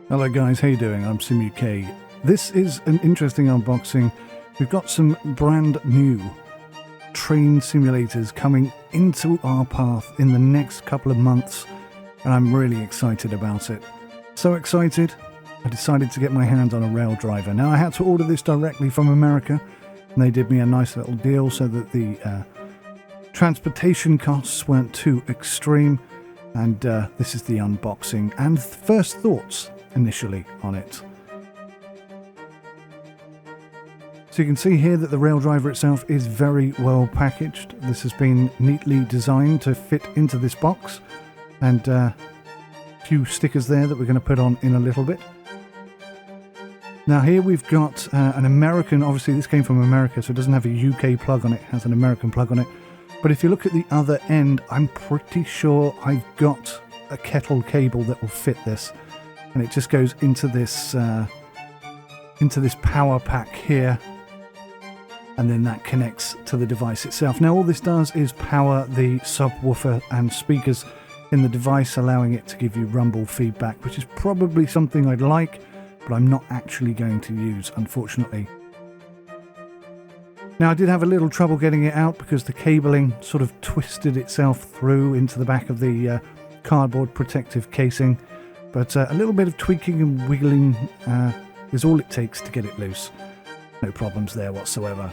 Hello guys, how you doing? I'm SimUK. This is an interesting unboxing. We've got some brand new train simulators coming into our path in the next couple of months, and I'm really excited about it. So excited, I decided to get my hands on a RailDriver. Now I had to order this directly from America, and they did me a nice little deal so that the transportation costs weren't too extreme, and this is the unboxing and first thoughts initially on it. So you can see here that the RailDriver itself is very well packaged. This has been neatly designed to fit into this box, and a few stickers there that we're going to put on in a little bit. Now here we've got an American, obviously this came from America, so it doesn't have a UK plug on it, it has an American plug on it. But if you look at the other end, I'm pretty sure I've got a kettle cable that will fit this. And it just goes into this power pack here, and then that connects to the device itself. Now all this does is power the subwoofer and speakers in the device, allowing it to give you rumble feedback, which is probably something I'd like, but I'm not actually going to use, unfortunately. Now I did have a little trouble getting it out because the cabling sort of twisted itself through into the back of the cardboard protective casing. But a little bit of tweaking and wiggling is all it takes to get it loose. No problems there whatsoever.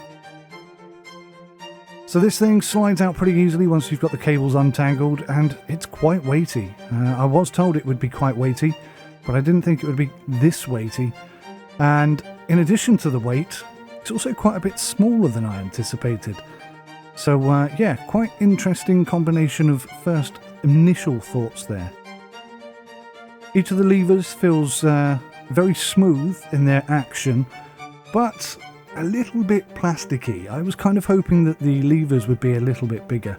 So this thing slides out pretty easily once you've got the cables untangled, and it's quite weighty. I was told it would be quite weighty, but I didn't think it would be this weighty. And in addition to the weight, it's also quite a bit smaller than I anticipated. So yeah, quite interesting combination of first initial thoughts there. Each of the levers feels very smooth in their action, but a little bit plasticky. I was kind of hoping that the levers would be a little bit bigger.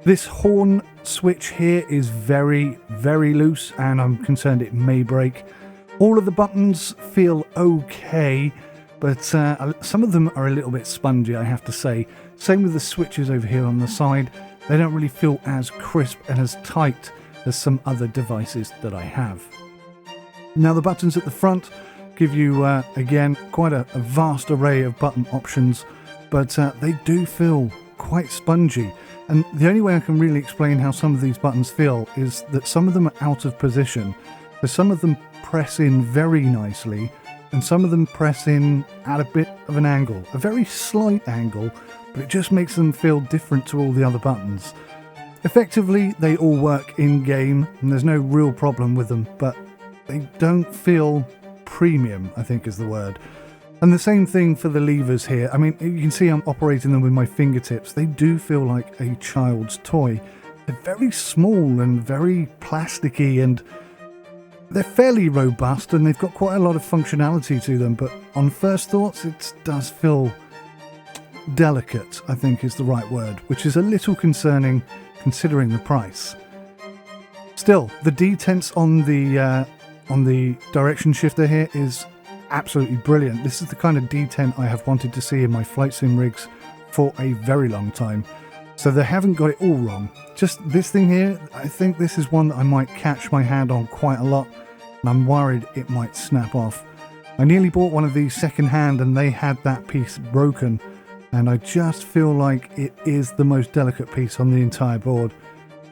This horn switch here is very, very loose, and I'm concerned it may break. All of the buttons feel okay, but some of them are a little bit spongy, I have to say. Same with the switches over here on the side. They don't really feel as crisp and as tight as some other devices that I have. Now the buttons at the front give you, again, quite a vast array of button options, but they do feel quite spongy. And the only way I can really explain how some of these buttons feel is that some of them are out of position. So some of them press in very nicely, and some of them press in at a bit of an angle, a very slight angle, but it just makes them feel different to all the other buttons. Effectively, they all work in-game, and there's no real problem with them, but they don't feel premium, I think is the word. And the same thing for the levers here. I mean, you can see I'm operating them with my fingertips. They do feel like a child's toy. They're very small and very plasticky, and they're fairly robust, and they've got quite a lot of functionality to them, but on first thoughts, it does feel delicate, I think is the right word, which is a little concerning considering the price. Still, the detents on the direction shifter here is absolutely brilliant. This is the kind of detent I have wanted to see in my flight sim rigs for a very long time. So they haven't got it all wrong. Just this thing here, I think this is one that I might catch my hand on quite a lot, and I'm worried it might snap off. I nearly bought one of these second hand and they had that piece broken, and I just feel like it is the most delicate piece on the entire board.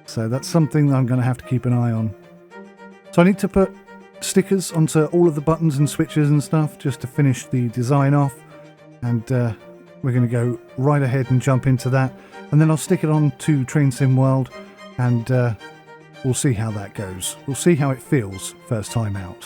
So that's something that I'm going to have to keep an eye on. So I need to put stickers onto all of the buttons and switches and stuff just to finish the design off, and we're going to go right ahead and jump into that, and then I'll stick it on to Train Sim World, and we'll see how that goes. We'll see how it feels first time out.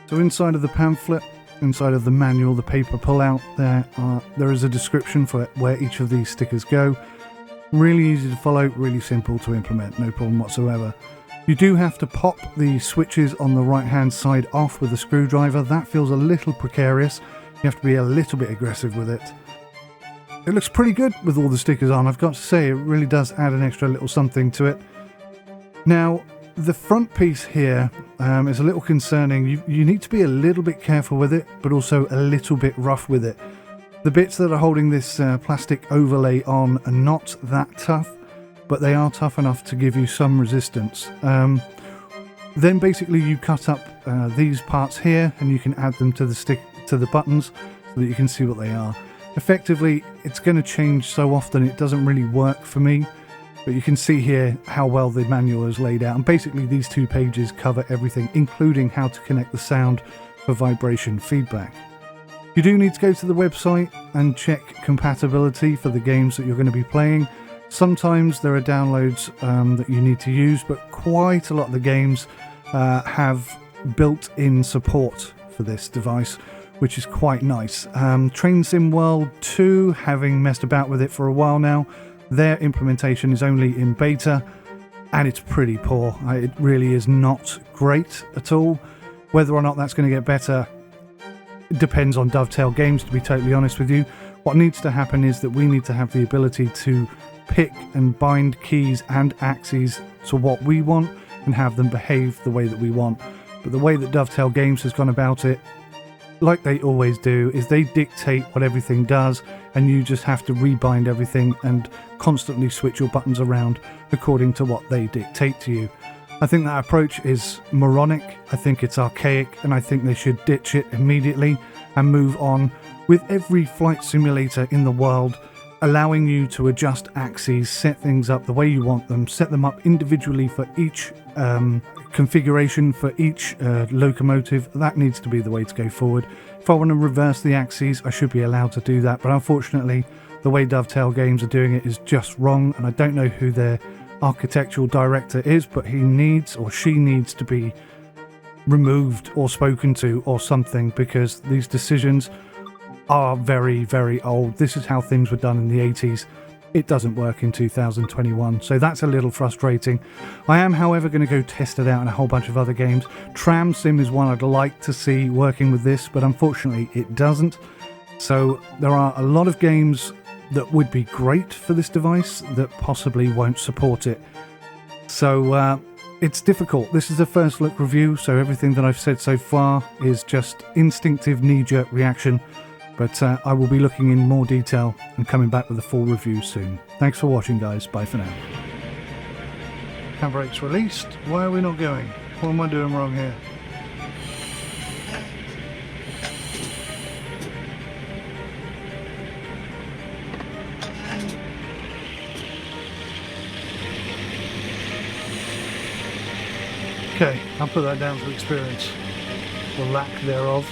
So inside of the pamphlet, inside of the manual, the paper pullout, there is a description for where each of these stickers go. Really easy to follow, really simple to implement, no problem whatsoever. You do have to pop the switches on the right hand side off with a screwdriver. That feels a little precarious. You have to be a little bit aggressive with it. It looks pretty good with all the stickers on, I've got to say. It really does add an extra little something to it. Now, the front piece here is a little concerning. You need to be a little bit careful with it, but also a little bit rough with it. The bits that are holding this plastic overlay on are not that tough, but they are tough enough to give you some resistance. Then basically you cut up these parts here, and you can add them to the buttons so that you can see what they are. Effectively, it's going to change so often it doesn't really work for me, but you can see here how well the manual is laid out, and basically these 2 pages cover everything, including how to connect the sound for vibration feedback. You do need to go to the website and check compatibility for the games that you're going to be playing. Sometimes there are downloads that you need to use, but quite a lot of the games have built-in support for this device, which is quite nice. Train Sim World 2, having messed about with it for a while now, their implementation is only in beta, and it's pretty poor. It really is not great at all. Whether or not that's going to get better depends on Dovetail Games, to be totally honest with you. What needs to happen is that we need to have the ability to pick and bind keys and axes to what we want and have them behave the way that we want. But the way that Dovetail Games has gone about it, like they always do, is they dictate what everything does, and you just have to rebind everything and constantly switch your buttons around according to what they dictate to you. I think that approach is moronic, I think it's archaic, and I think they should ditch it immediately and move on with every flight simulator in the world, allowing you to adjust axes, set things up the way you want them, set them up individually for each configuration for each locomotive. That needs to be the way to go forward. If I want to reverse the axes, I should be allowed to do that, but unfortunately the way Dovetail Games are doing it is just wrong, and I don't know who their architectural director is, but he needs, or she needs, to be removed or spoken to or something, because these decisions are very, very old. This is how things were done in the 80s. It doesn't work in 2021, so that's a little frustrating. I am, however, going to go test it out in a whole bunch of other games. Tram Sim is one I'd like to see working with this, but unfortunately it doesn't. So there are a lot of games that would be great for this device that possibly won't support it. So it's difficult. This is a first look review, so everything that I've said so far is just instinctive knee-jerk reaction. But I will be looking in more detail and coming back with a full review soon. Thanks for watching, guys. Bye for now. Handbrake's released. Why are we not going? What am I doing wrong here? Okay, I'll put that down to experience, or lack thereof.